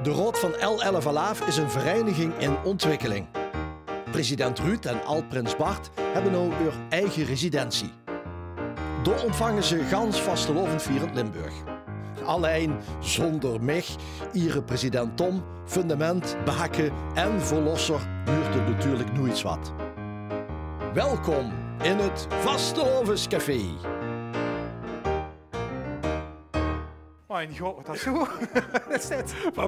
De Rood van El Alaaf is een vereniging in ontwikkeling. President Ruud en Alt-Prins Bart hebben nu hun eigen residentie. Daar ontvangen ze gans vastelovendvierend Limburg. Alleen zonder mij, ihre president Tom, fundament, baken en verlosser huurt het natuurlijk nooit wat. Welkom in het Vastelovenscafé. Mijn god, wat is zo? Wat is dit? We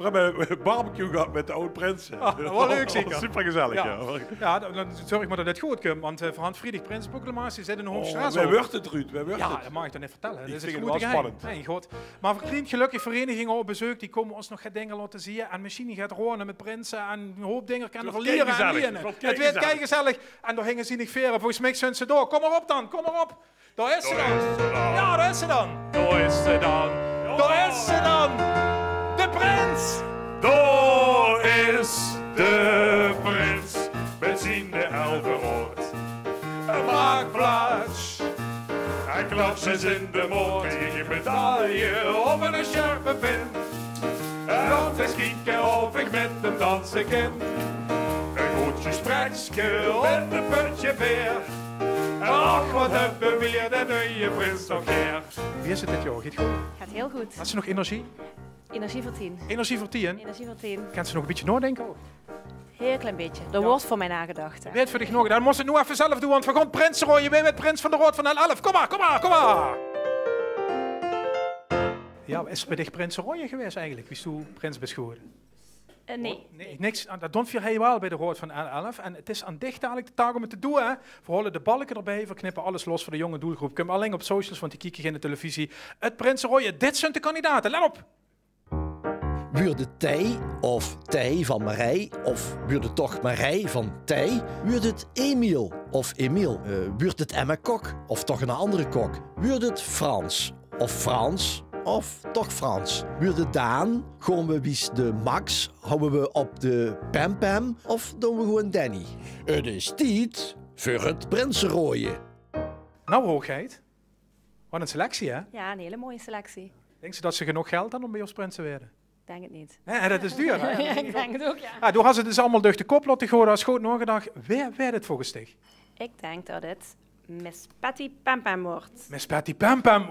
hebben een barbecue gehad met de oud-prinsen. Ah, wel leuk zeker. Super gezellig, ja. Ja, dan zorg maar dat het goed komt, want voor Hans Friedrich Prinsenproclamatie zit in de Hoofdstraat. Wij wordt het, Ruud, wij wordt Ja, het. dat mag ik dan niet vertellen. Dat is vind het het goed wel geheim. spannend. Nee, god. Maar voor Klient gelukkig verenigingen op bezoek, die komen ons nog geen dingen laten zien. En misschien gaat ronen met prinsen en een hoop dingen kan er wordt leren en keigezellig. leren. Het wordt Het werd keigezellig. keigezellig. En daar hingen ze niet veren. Volgens mij zijn ze door. Kom maar op dan, kom maar op. Daar is ze dan. Ja, daar is ze dan. Daar is ze dan. Daar is ze dan. De prins. Daar is de prins met zijn elverrood. Maak plaats. Hij klapt ze in de moord. Tegen medaille op een scherpe pin. Laat eens kijken of ik met hem dansen kan. Een goed gespreksje met een puntje veer. Ach, wat hebben we weer de nieuwe prins nog hier. Wie is het dit jaar? Gaat goed? Gaat heel goed. Had ze nog energie? Energie voor 10. Energie voor 10? Energie voor 10. Kan ze nog een beetje nadenken? Heel klein beetje. Er wordt voor mij nagedacht. Hè. Weet voor dich nog, dan moest het nu even zelf doen, want we gaan Prinsenrooi. Je bent prins van de Rood van El 11. Kom maar, kom maar, kom maar! Ja, is er bij dich Prinsenrooi geweest eigenlijk? Wie is toen prins beschoren? Nee. Nee, niks. Dat doen we heel wel bij de Rood van El 11. En het is aan dich dadelijk de taak om het te doen. Hè. We houden de balken erbij, we knippen alles los voor de jonge doelgroep. Kom alleen op socials, want die kijken in de televisie. Het Prinsenrooi, dit zijn de kandidaten. Let op! Wuurde Tij of Tij van Marij of wuurde toch Marij van Tij? Wuurde het Emiel of Emiel? Wuurde het Emma Kok of toch een andere kok? Wuurde het Frans of Frans of toch Frans? Wuurde Daan? Gewoon we wies de Max? Houden we op de Pam Pam of doen we gewoon Danny? Het is tijd voor het Prinsenrooien. Nou, hoogheid. Wat een selectie, hè? Ja, een hele mooie selectie. Denk ze dat ze genoeg geld hebben om bij ons prins te worden? Denk het niet. Nee, dat is duur, hè? Ja, ik denk het ook, ja. Ja, toen had ze dus allemaal durch de kop laten gooien. Als goed nagedacht, wie werd het volgens dich? Ik denk dat het Miss Patty Pampam wordt. Miss Patty Pam Pam.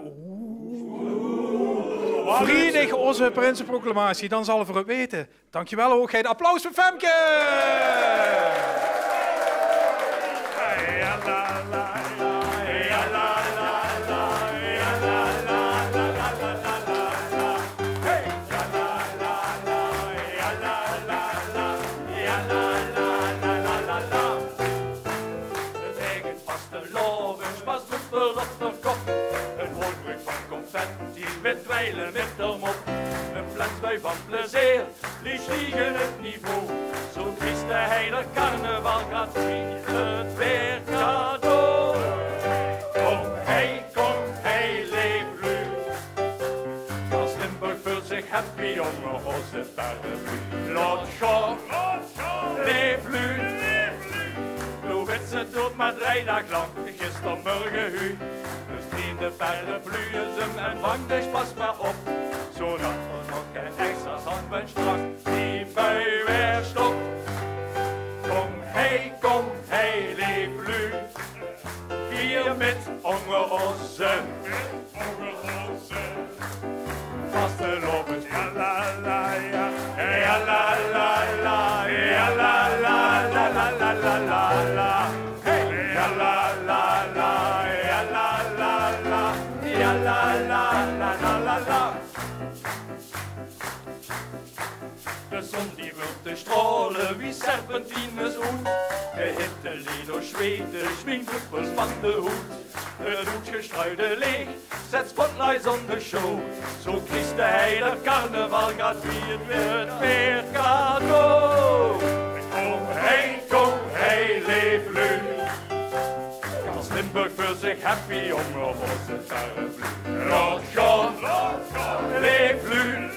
Vredig onze prinsenproclamatie, dan zal we het weten. Dankjewel, hoogheid. Applaus voor Femke! Met dweilen met de mop, een plansbui van plezier, die stiegen het niveau. Zo kiest de hele carnaval gaat het weer cadeau. Kom hey, leef lu. Als Limburg voelt zich happy om onze paraplu. Laat gaan, leef lu. Nu werd ze tot maar 3 dagen lang, gistermorgen hu. De paraplu's en vang dus pas maar op, zodat we nog geen extra zandband straks die bui weer stopt. Kom hey, leef lu, hier met ongeossen, vaste lopers, ja la la ja, ja la la la, ja la la la la la la la la, hey, ja la la la. Ja la la la la la la. De zon die wil te stralen wie serpentines hoed. De hitte leed door zweten, schminkdruppels van de hoed. Het hoedgestruide leeg, zet spotlights on the show. Zo kiest de hele carnaval, gaat wie het weer cadeau. Kom hey, leef lu. Limburg voelt zich happy om op onze paraplu. Laat gaan, leef lu.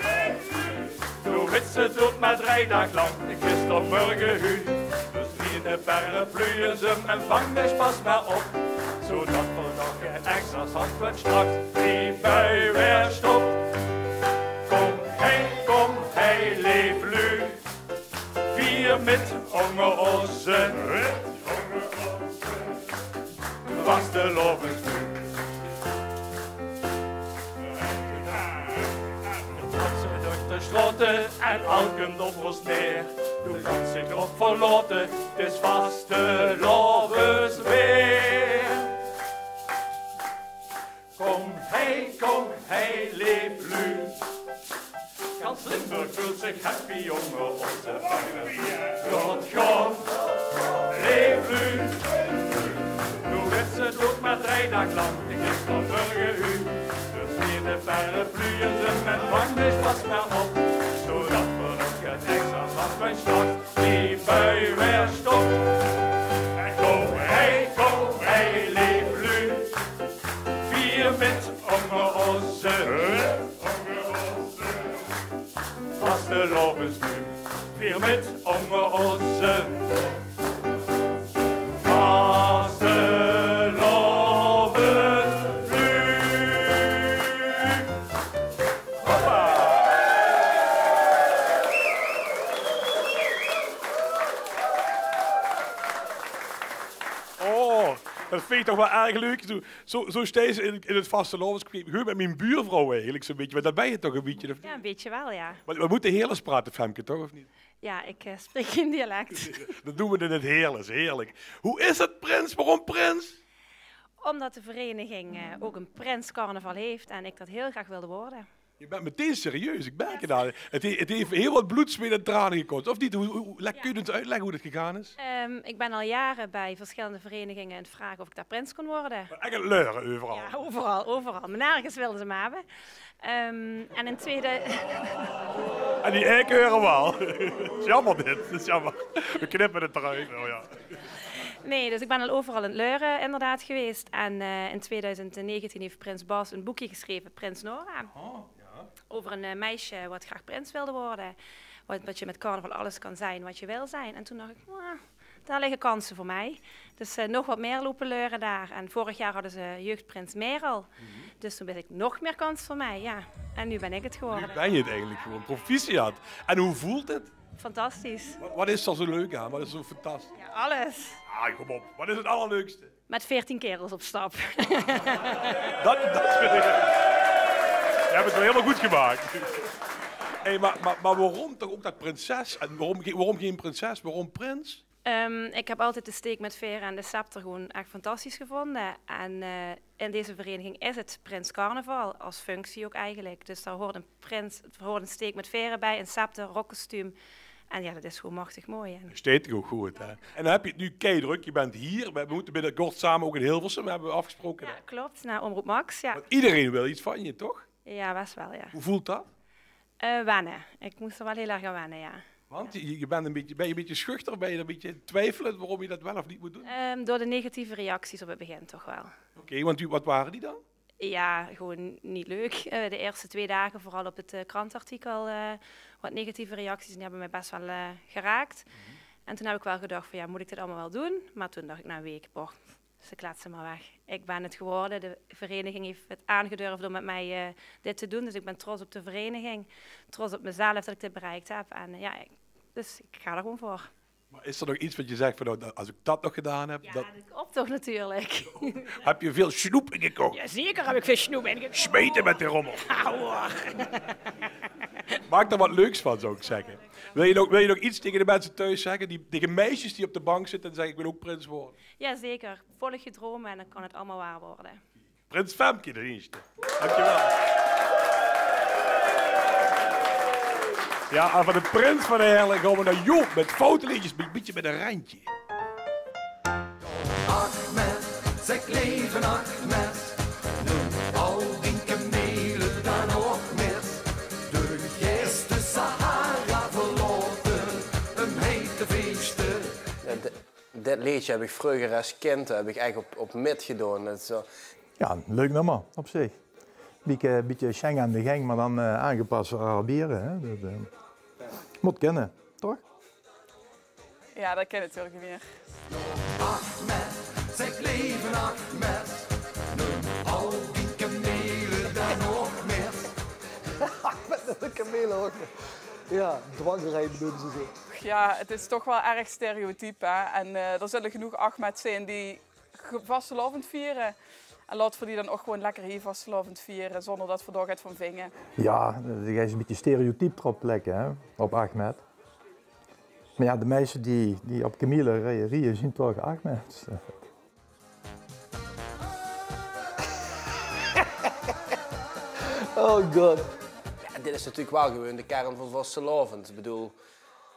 Toen wist ze tot maar 3 dagen lang, gistermorgen hu. Dus wie de paraplu is hem en vang dus pas maar op. Zodat we nog een extra zandpunt straks die bui weer stopt. Kom hey, Strotten en alken op ons neer. Du kan zich nog verloten, het is vaste lovers weer. Kom hey, leef lu. Gans Limburg voelt zich happy, jongen, onze God, leef lu. Nu is het ook maar 3 dagen lang, ik is van burger u. Dus neem de parapluën met warmtes pas maar op. Zodat we nog het extra van mijn stad, die bui weer stopt. En kom hey, leef lu. Vier met onder onze. Vaste lovers nu, vier met onder onze. Vaste lovers nu. Hoppa! Oh, dat vind ik toch wel erg leuk. Zo steeds in het vaste lovers. Ik met mijn buurvrouw eigenlijk zo'n beetje. Maar dat ben je toch een beetje? Of niet? Ja, een beetje wel, ja. Maar we moeten Heerles praten, Femke, toch? Of niet? Ja, ik spreek geen dialect. Dat doen we in het Heerles, heerlijk. Hoe is het, Prins? Waarom Prins? Omdat de vereniging ook een prinscarnaval heeft en ik dat heel graag wilde worden. Je bent meteen serieus, ik merk het al. Het heeft heel wat bloed, zweet en tranen gekost. Of niet? Kun je het uitleggen hoe dat gegaan is? Ik ben al jaren bij verschillende verenigingen aan het vragen of ik daar prins kon worden. Echt een leuren overal. Ja, overal. Maar nergens wilden ze me hebben. En in tweede... En die eiken horen wel. Dat is jammer dit, dat is jammer. We knippen het eruit. Oh, ja. Nee, dus ik ben al overal in het leuren inderdaad geweest. En in 2019 heeft Prins Bas een boekje geschreven, Prins Nora. Oh, ja. Over een meisje wat graag prins wilde worden. Wat je met carnaval alles kan zijn wat je wil zijn. En toen dacht ik, daar liggen kansen voor mij. Dus nog wat meer lopen leuren daar. En vorig jaar hadden ze jeugdprins Merel. Dus toen wist ik nog meer kans voor mij, ja. En nu ben ik het geworden. Nu ben je het eigenlijk gewoon, proficiat. En hoe voelt het? Fantastisch. Wat is er zo leuk aan? Wat is zo fantastisch? Ja, alles. Ah, kom op. Wat is het allerleukste? Met 14 kerels op stap. Dat vind ik... Je hebt het wel helemaal goed gemaakt. Hey, maar waarom toch ook dat prinses? En waarom geen prinses? Waarom prins? Ik heb altijd de steek met veren en de scepter gewoon echt fantastisch gevonden. En in deze vereniging is het Prins Carnaval, als functie ook eigenlijk. Dus daar hoort een steek met veren bij, een scepter, rokkostuum. En ja, dat is gewoon machtig mooi. En... Steeds ook goed, hè? En dan heb je het nu keidruk. Je bent hier. We moeten binnenkort samen ook in Hilversum, hebben we afgesproken. Ja, klopt. Naar Omroep Max, ja. Want iedereen wil iets van je, toch? Ja, best wel, ja. Hoe voelt dat? Wennen. Ik moest er wel heel erg aan wennen, ja. Want ben je een beetje schuchter? Ben je een beetje twijfelend waarom je dat wel of niet moet doen? Door de negatieve reacties op het begin toch wel. Oké, want wat waren die dan? Ja, gewoon niet leuk. De eerste 2 dagen, vooral op het krantartikel, wat negatieve reacties, die hebben mij best wel geraakt. En toen heb ik wel gedacht van ja, moet ik dit allemaal wel doen? Maar toen dacht ik na een week, ze kletsen maar weg. Ik ben het geworden. De vereniging heeft het aangedurfd om met mij dit te doen. Dus ik ben trots op de vereniging. Trots op mezelf dat ik dit bereikt heb. En ja, dus ik ga er gewoon voor. Maar is er nog iets wat je zegt van nou, als ik dat nog gedaan heb? Ja, dat klopt toch natuurlijk. Heb je veel snoep ingekocht? Ja, zeker heb ik veel snoep ingekocht. Smeten met de rommel. Auw. Maak er wat leuks van, zou ik zeggen. Wil je nog iets tegen de mensen thuis zeggen? Tegen meisjes die op de bank zitten en zeggen ik wil ook prins worden? Ja, zeker. Volg je dromen en dan kan het allemaal waar worden. Prins Femke de eerste. Dankjewel. Ja, en van de prins van de Heerlen gaan we naar Joop met fouteliedjes, een beetje met een randje. Ahmed, zeg leven Ahmed. Nu al die kamelen dan nog mis. De eerste Sahara verloren, een hete feesten. Dit liedje heb ik vroeger als kind eigenlijk op mid gedaan. Dat is zo. Ja, een leuk nummer op zich. Een beetje Schengen aan de gang, maar dan aangepast voor Arabieren. Hè? Dat moet kennen, toch? Ja, dat ken ik natuurlijk niet meer. Ahmed, zeg leven Ahmed. Nu al die kamelen dan nog mis. Met de kamelen ook. Ja, dwangrijden doen ze zo. Ja, het is toch wel erg stereotyp. Hè? En er zullen genoeg Ahmed zijn die vastelavond vieren. En laten we die dan ook gewoon lekker hier vastelovend vieren, zonder dat we doorgaan van vingen. Ja, dan ga je een beetje stereotyp erop plekken, hè, op Ahmed. Maar ja, de meisjes die op Camille rijden, zien toch Ahmed. Oh god. Ja, dit is natuurlijk wel gewoon de kern van vastelovend. Ik bedoel,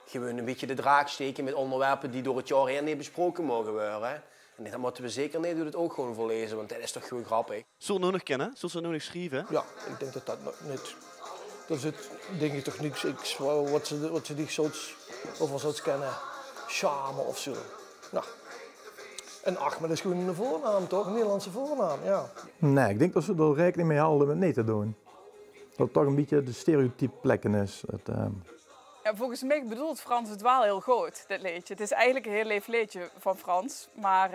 gewoon een beetje de draak steken met onderwerpen die door het jaar heen niet besproken mogen worden. Hè. En dat moeten we zeker niet doen, het ook gewoon voorlezen, want dat is toch gewoon grappig. Zullen we nu nog kennen? Zullen ze nu nog schrijven? Ja, ik denk dat dat nog niet... Dat zit denk ik toch niks wat ze niet zoals over zoals kennen. Charme of zo. Nou. En Ahmed is gewoon een voornaam toch? Een Nederlandse voornaam, ja. Nee, ik denk dat ze er rekening mee houden met nee te doen. Dat het toch een beetje de stereotype plekken is. Ja, volgens mij bedoelt Frans het wel heel goed, dit liedje. Het is eigenlijk een heel leef liedje van Frans, maar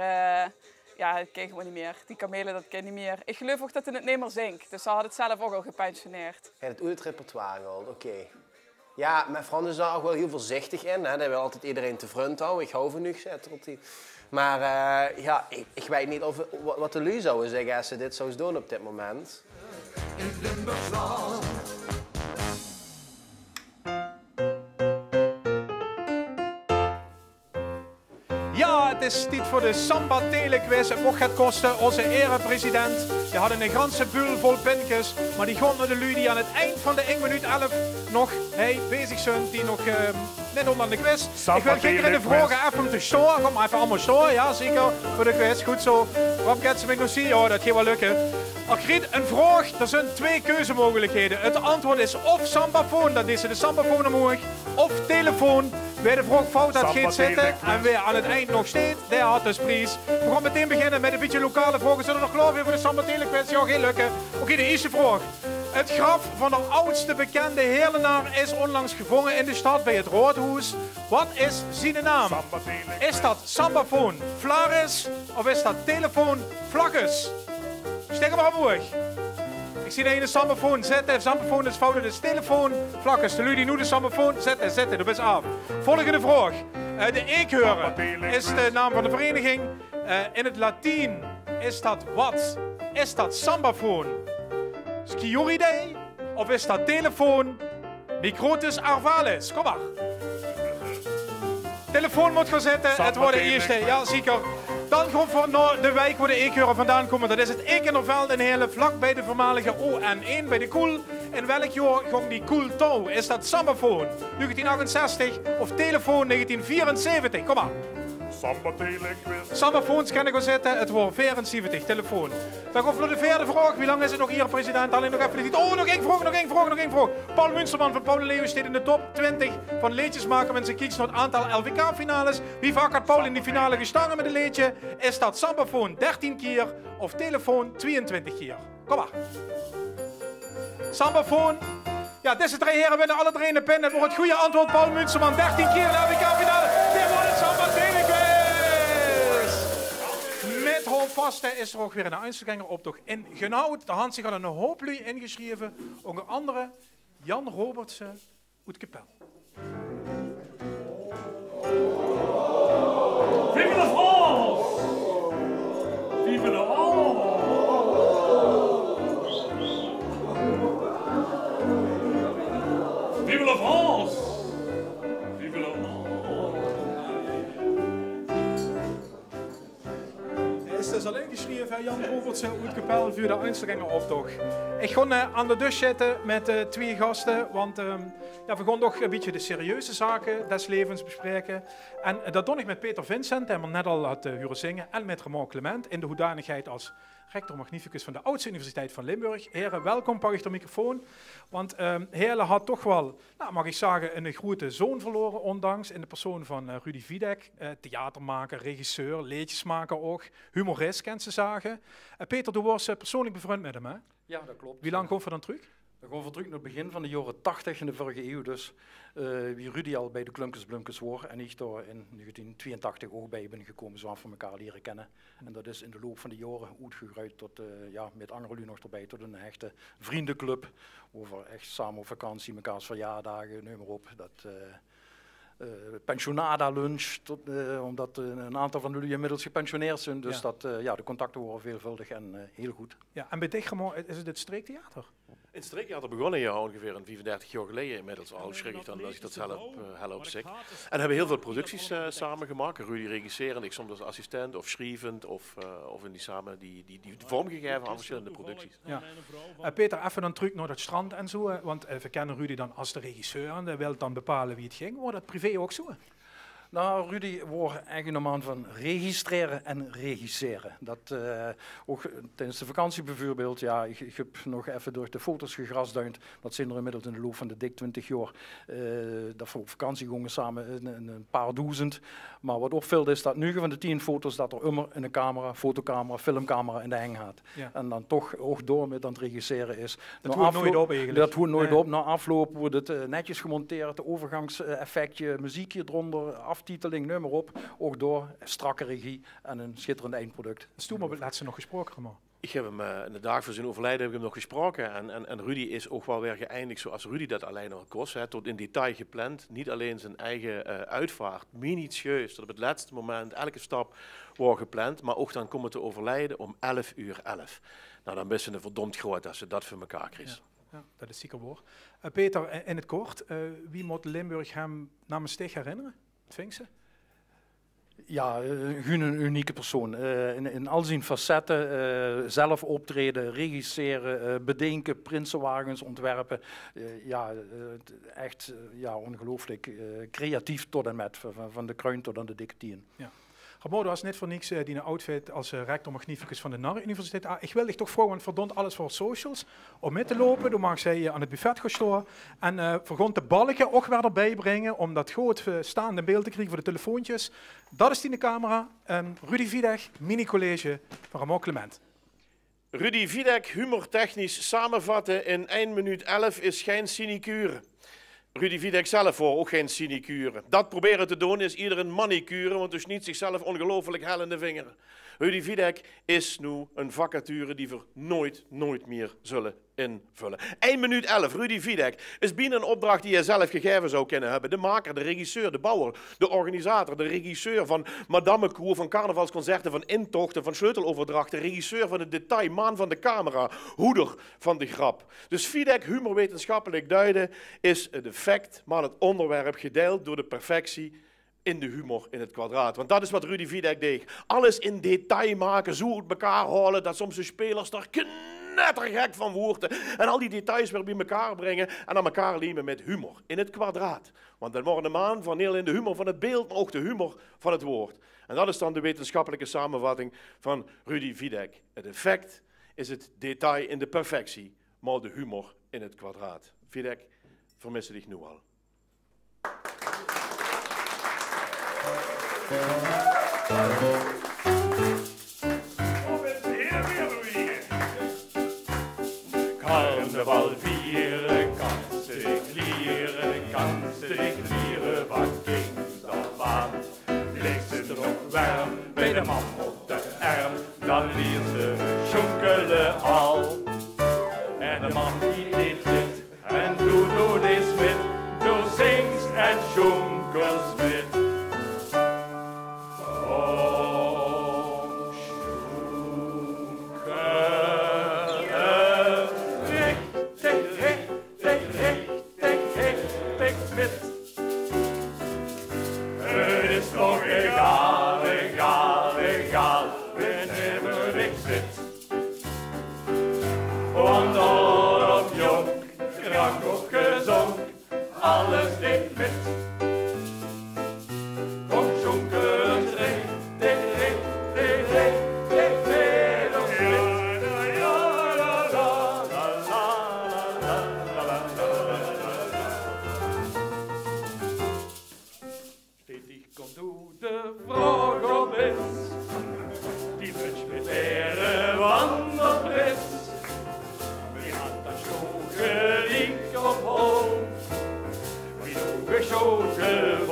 ja, dat ken ik gewoon niet meer. Die kamelen, dat ken ik niet meer. Ik geloof ook dat hij het niet meer zingt, dus ze had het zelf ook al gepensioneerd. Ja, het uit het repertoire gehaald, oké. Ja, maar Frans is daar ook wel heel voorzichtig in. Hè. Dat wil altijd iedereen te vriend houden. Ik hou van nu, maar ja, ik weet niet wat de lui zouden zeggen als ze dit zou doen op dit moment. In Limburgsland. Ja, het is tijd voor de Samba Telequiz. Het mocht het kosten. Onze erepresident, die hadden een ganse bul vol pinkjes. Maar die gewoon naar de lui die aan het eind van de 1 minuut 11 nog bezig zijn. Die nog net onder de quiz. Samba Ik wil kijken in de vragen even te storen. Kom maar even allemaal storen. Ja, zeker. Voor de quiz. Goed zo. Wat gaat ze met nog zien? Oh, dat gaat wel lukken. Ik kreeg een vraag. Er zijn 2 keuzemogelijkheden. Het antwoord is of sambafoon. Dat is de sambafoon omhoog. Of telefoon. Wie de vraag fout had gaat zitten en weer aan het eind nog steeds, die had dus prijs. We gaan meteen beginnen met een beetje lokale vragen. Zullen we nog klaar weer voor de Samba Telequiz? Ja, geen lukken. Oké, de eerste vraag. Het graf van de oudste bekende Heerlenaar is onlangs gevonden in de stad bij het Roodhuis. Wat is zijn naam? Is dat sambafoon Flaris of is dat telefoon Vlagges? Steek hem maar omhoog. Ik zie de ene sambafoon zetten. Sambafoon is fout, dus telefoon Vlagges. De lui die nu de sambafoon zetten, dat is af. Volgende vraag. De eekheuren is de naam van de vereniging. In het Latijn is dat wat? Is dat sambafoon Sciuridae of is dat telefoon Microtus arvalis? Kom maar. Telefoon moet gaan zetten. Het wordt de eerste. Ja, zeker. Dan gaan we naar de wijk waar de eekheuren vandaan komen. Dat is het Ekenerveld in Heerlen, vlak bij de voormalige ON1 bij de Koel. In welk jaar ging die Koel touw? Is dat sambafoon 1968 of telefoon 1974? Kom maar. Samba Telequiz. Sambafoons kan ik wel zetten. Het wordt 74, telefoon. Dan gaan we naar de vierde vraag. Wie lang is het nog hier, president? Alleen nog even niet. Oh, nog één vraag. Paul Munsterman van Paul en Leeuwen staat in de top 20 van leedjes maken. Mensen kijken naar het aantal LVK-finales. Wie vaak had Paul in die finale gestaan met een leedje? Is dat sambafoon 13 keer of telefoon 22 keer? Kom maar. Sambafoon. Ja, deze 3 heren winnen alle 3 in de pen. Het wordt het goede antwoord. Paul Munsterman 13 keer in de LVK-finale. Dit wordt het Samba Telequiz. Met hoofdvasten is er ook weer een Einzelganger-optocht in Genoud. De Hansie had een hoop lui ingeschreven. Onder andere Jan Robertsen uit Kapel. Vive la France! Vive la France! Vive la France! Vive la France! Hij is dus al ingeschreven, Jan Robertsen uit Kapel voor de Einzelganger-optocht. Ik ga aan de dus zitten met 2 gasten, want ja, we gaan toch een beetje de serieuze zaken des levens bespreken. En dat doe ik met Peter Vincent, die we net al had horen zingen, en met Ramon Clement in de hoedanigheid als rector magnificus van de oudste universiteit van Limburg. Heren, welkom, pak ik de microfoon. Want Heerlen had toch wel, nou, mag ik zeggen, een grote zoon verloren ondanks, in de persoon van Rudy Wiedek, theatermaker, regisseur, liedjesmaker ook, humorist, kent ze zagen. Peter, du was persoonlijk bevriend met hem, hè? Ja, dat klopt. Wie lang komt we dan terug? We gaan terug naar het begin van de jaren 80 in de vorige eeuw. Dus wie Rudy al bij de Klumkes Blumkes was en ik daar in 1982 ook bij ben gekomen, zo van elkaar leren kennen. En dat is in de loop van de jaren uitgegroeid tot, ja, met andere lui nog erbij, tot een echte vriendenclub. Over echt samen op vakantie, mekaars verjaardagen, noem maar op. pensionada lunch, omdat een aantal van jullie inmiddels gepensioneerd zijn. Dus de contacten worden veelvuldig en heel goed. Ja, en bij Dichtgemor is het streektheater? In het streektheater begonnen ja ongeveer 35 jaar geleden inmiddels al, schrik ik dan als ik dat zelf help zeg. En hebben heel veel producties samen gemaakt. Rudy regisserend, ik soms als assistent of schrijvend of in die samen die vormgegeven aan verschillende producties. Ja. Peter, even dan terug naar het strand en zo, want we kennen Rudy dan als de regisseur en hij wil dan bepalen wie het ging. Wordt dat privé ook zo? Nou, Rudy wordt eigenlijk een man van registreren en regisseren. Dat ook tijdens de vakantie bijvoorbeeld, ja, ik heb nog even door de foto's gegrasduind. Dat zijn er inmiddels in de loop van de dik 20 jaar. Dat we op vakantie gingen samen een paar duizend. Maar wat opvalt is dat 9 van de 10 foto's dat er immer in een camera, fotocamera, filmcamera in de heng gaat. Ja. En dan toch ook door met aan het regisseren is. Dat hoort nooit op eigenlijk. Dat hoort nooit op. Na afloop wordt het netjes gemonteerd, de overgangseffectje, muziekje eronder, aftiteling, nummer op. Ook door, strakke regie en een schitterend eindproduct. Stoel maar, laat ze nog gesproken, man. Ik heb hem in de dagen voor zijn overlijden heb ik hem nog gesproken. En Rudy is ook wel weer geëindigd zoals Rudy dat alleen al kost. Tot in detail gepland. Niet alleen zijn eigen uitvaart, minutieus, tot op het laatste moment, elke stap wordt gepland. Maar ook dan komen te overlijden om 11:11. Nou, dan is het verdomd groot als ze dat voor elkaar krijgen. Ja, dat is zeker waar. Peter, in het kort, wie moet Limburg hem namens Stig herinneren? Wat vind je? Ja, een unieke persoon. In al zijn facetten, zelf optreden, regisseren, bedenken, prinsenwagens ontwerpen. Echt ongelooflijk creatief tot en met, van de kruin tot aan de dikke 10. Ja. Ramodo was net voor niks die outfit als rector magnificus van de Narre Universiteit. Ik wil dich toch vragen, want verdond alles voor socials. Om mee te lopen, dan mag zij aan het buffet gaan staan. En vergon de balken ook weer erbij brengen, om dat goed staande beeld te krijgen voor de telefoontjes. Dat is die in de camera. Rudy Wiedek, mini-college van Ramon Clement. Rudy Wiedek, humortechnisch samenvatten in 1 minuut 11 is geen sinecure. Rudy Wiedek zelf voor ook geen sinecure. Dat proberen te doen is ieder een manicure, want dus niet zichzelf ongelooflijk hel in de vinger. Rudy Wiedek is nu een vacature die we nooit meer zullen invullen. 1 minuut 11, Rudy Wiedek is binnen een opdracht die hij zelf gegeven zou kunnen hebben. De maker, de regisseur, de bouwer, de organisator, de regisseur van Madame Koer, van carnavalsconcerten, van intochten, van sleuteloverdrachten, regisseur van het detail, man van de camera, hoeder van de grap. Dus Wiedek, humorwetenschappelijk duiden, is het effect, maar het onderwerp gedeeld door de perfectie in de humor in het kwadraat. Want dat is wat Rudy Wiedek deed. Alles in detail maken, zo uit elkaar halen, dat soms de spelers daar knettergek van worden. En al die details weer bij elkaar brengen en aan elkaar lijmen met humor in het kwadraat. Want dan worden de maan van heel in de humor van het beeld, maar ook de humor van het woord. En dat is dan de wetenschappelijke samenvatting van Rudy Wiedek. Het effect is het detail in de perfectie, maar de humor in het kwadraat. Wiedek, vermissen dich nu al. Carnaval vieren, kansen klieren, wat ging dat aan? Ligt ze nog warm bij de man op de arm, dan leert ze sjonkelen al. En de man die dit zit en doet dit met, doe zingt en sjonkels met. Alles dicht met. Kom jonker, stetig komt toe de vroeg op is. Die wunsch met ere wandelbris. Wie had dat schogen liek op hoog. Geschoten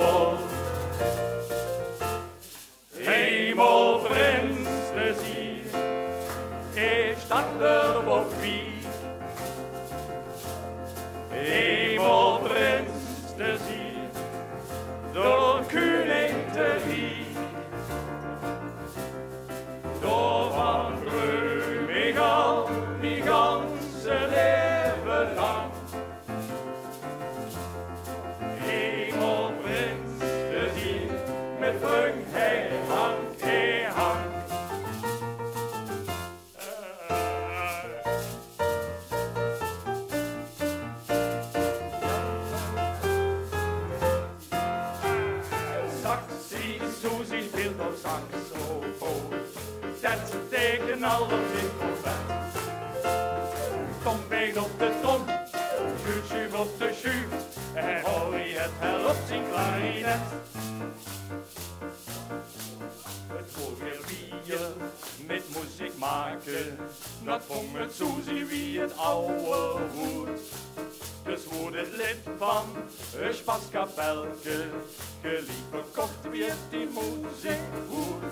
Hemelprins te zien, ik sta er op wie. Hemelprins te zien, de knal op zijn trompet. Tom weegt op de trom, Schuut op de schuut. En Horry het hel op zijn klarinet. Het vogelbier met muziek maken, dat vond het Susie wie het oude hoed. Dus wordt het lid van een spaskapelke, geliefd verkocht weer die muziek goed.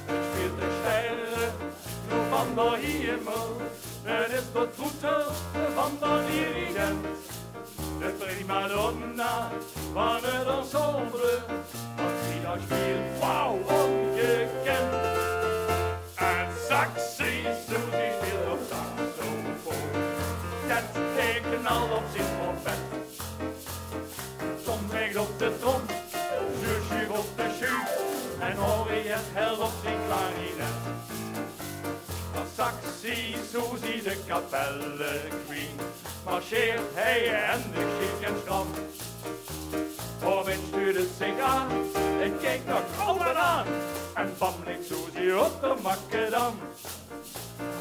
Het speelt de sterren van de hemel, het is de troeter van de dirigent. De prima donna van het ensemble, wat die daar speelt, wauw, ongekend. En Saxie Susie speelt op saxofoon, dat knal op zijn trompet. Tom weegt op de trom, Zusje op de schuut, en Horry het hel op zijn klarinet. Dan Saxie Susie de kapelle queen, marcheert hij en de chic en stram. Robin stuurt het zich aan, en kijkt nog altijd aan, en bam ligt Susie op de makkedam.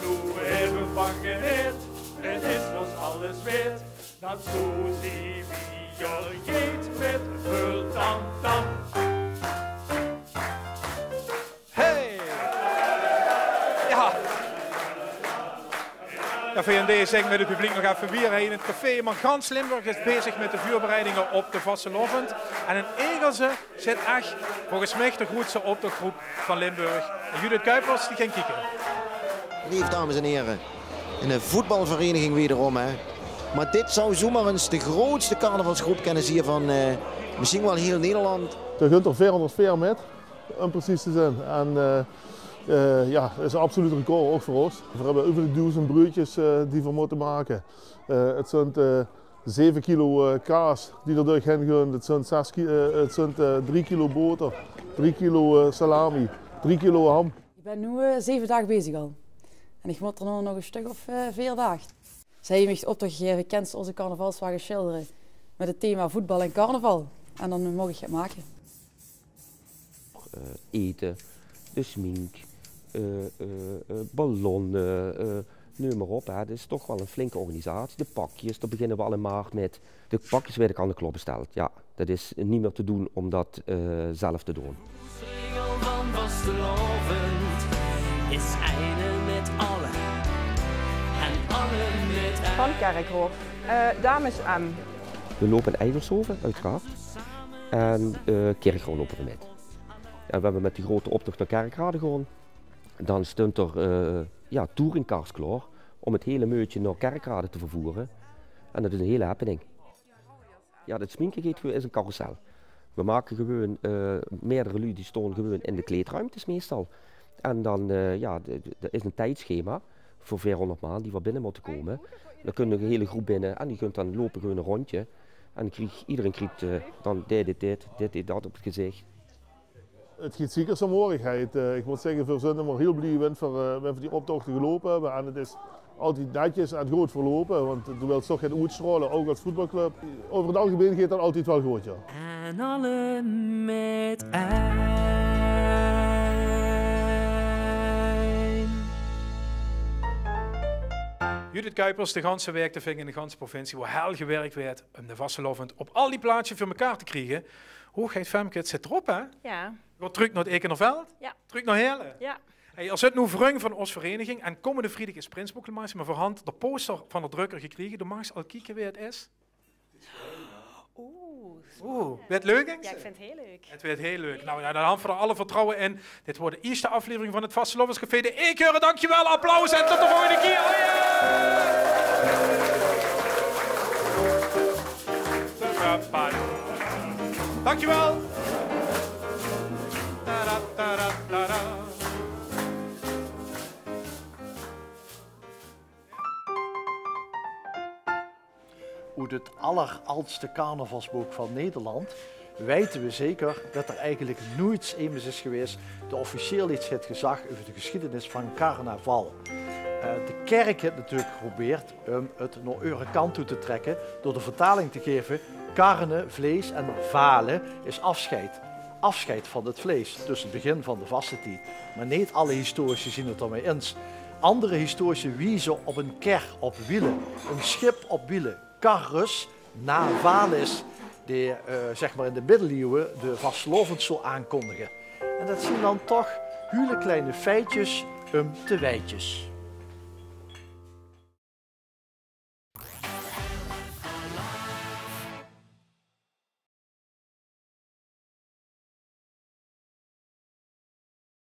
Nu even van geleerd, het is ons alles weet, dat Susie weer jeet met veel tam-tam. Hey! Ja! Ja, VND zegt met het publiek nog even weer in het café. Maar gans Limburg is bezig met de vuurbereidingen op de Vastelovend. En in Egelze zit echt volgens mij de grootste optochtgroep van Limburg. En Judith Kuipers die ging kijken. Lief dames en heren, een voetbalvereniging wederom. Hè. Maar dit zou zomaar eens de grootste carnavalsgroep kunnen zien van misschien wel heel Nederland. Er gaat er 404 met, om precies te zijn. En ja, dat is een absoluut record, ook voor ons. We hebben over de 1000 broodjes die we moeten maken. Het zijn 7 kilo kaas die er doorheen gaan. Het zijn 3 kilo boter, 3 kilo salami, 3 kilo ham. Ik ben nu 7 dagen bezig al. En ik moet er nog een stuk of 4 dagen. Zij heeft me echt opdracht gegeven, kent onze carnavalswagen schilderen met het thema voetbal en carnaval. En dan mag ik het maken. Eten, de smink, ballonnen, noem maar op. Hè. Het is toch wel een flinke organisatie. De pakjes, daar beginnen we allemaal met. De pakjes werden aan de klok besteld. Ja, dat is niet meer te doen om dat zelf te doen. Is eine met allen en allen met Van Kerkhof, dames M. We lopen in Eigelshoven, uiteraard. En Kerkrade lopen we met. En we hebben met die grote optocht naar Kerkrade gewoon. Dan stond er ja, touringcars klaar om het hele meutje naar Kerkrade te vervoeren. En dat is een hele happening. Ja, dat sminken is een carousel. We maken gewoon meerdere lui die staan gewoon in de kleedruimtes meestal. En dan ja, er is een tijdschema voor 400 man die wat binnen moeten komen. Dan kunnen een hele groep binnen en die kunt dan lopen gewoon een rondje. En iedereen krijgt dan dit, dat op het gezicht. Het gaat zeker zo'n mogelijkheid. Ik moet zeggen, we zijn maar heel blij met voor die optochten gelopen hebben. En het is altijd netjes en goed verlopen, want je wilt toch geen uitstralen, ook als voetbalclub. Over het algemeen gaat dat altijd wel goed, ja. en allen met Judith Kuipers, de ganse week te vinden in de ganse provincie, waar heel gewerkt werd om de Vastelovend op al die plaatsjes voor elkaar te krijgen. Hoe gaat Femke, het zit erop, hè? Ja. Wordt terug naar het Ekenerveld? Ja. Terug naar Heerlen? Ja. Hey, er zit nu vreugde van onze vereniging en komende vrijdag is Prinsboekelmaatje, maar voorhand de poster van de drukker gekregen. De mag al kijken wie het is. Werd leuk, denk je? Ja, ik vind het heel leuk. Het werd heel leuk. Nou ja, dan hebben we er alle vertrouwen in. Dit wordt de eerste aflevering van het Vastelovendscafé. De Eekeuren, dankjewel, applaus en tot de volgende keer. Dankjewel. Uit het alleroudste carnavalsboek van Nederland weten we zeker dat er eigenlijk nooit iemand is geweest die officieel iets heeft gezegd over de geschiedenis van carnaval. De kerk heeft natuurlijk geprobeerd om het naar eure kant toe te trekken door de vertaling te geven: carne, vlees en valen is afscheid. afscheid van het vlees. Dus het begin van de vaste tijd. Maar niet alle historici zien het ermee eens. Andere historici wijzen op een ker op wielen, een schip op wielen, carrus navalis, die zeg maar in de middeleeuwen de vastelovend zou aankondigen. En dat zien dan toch hele kleine feitjes te wijtjes.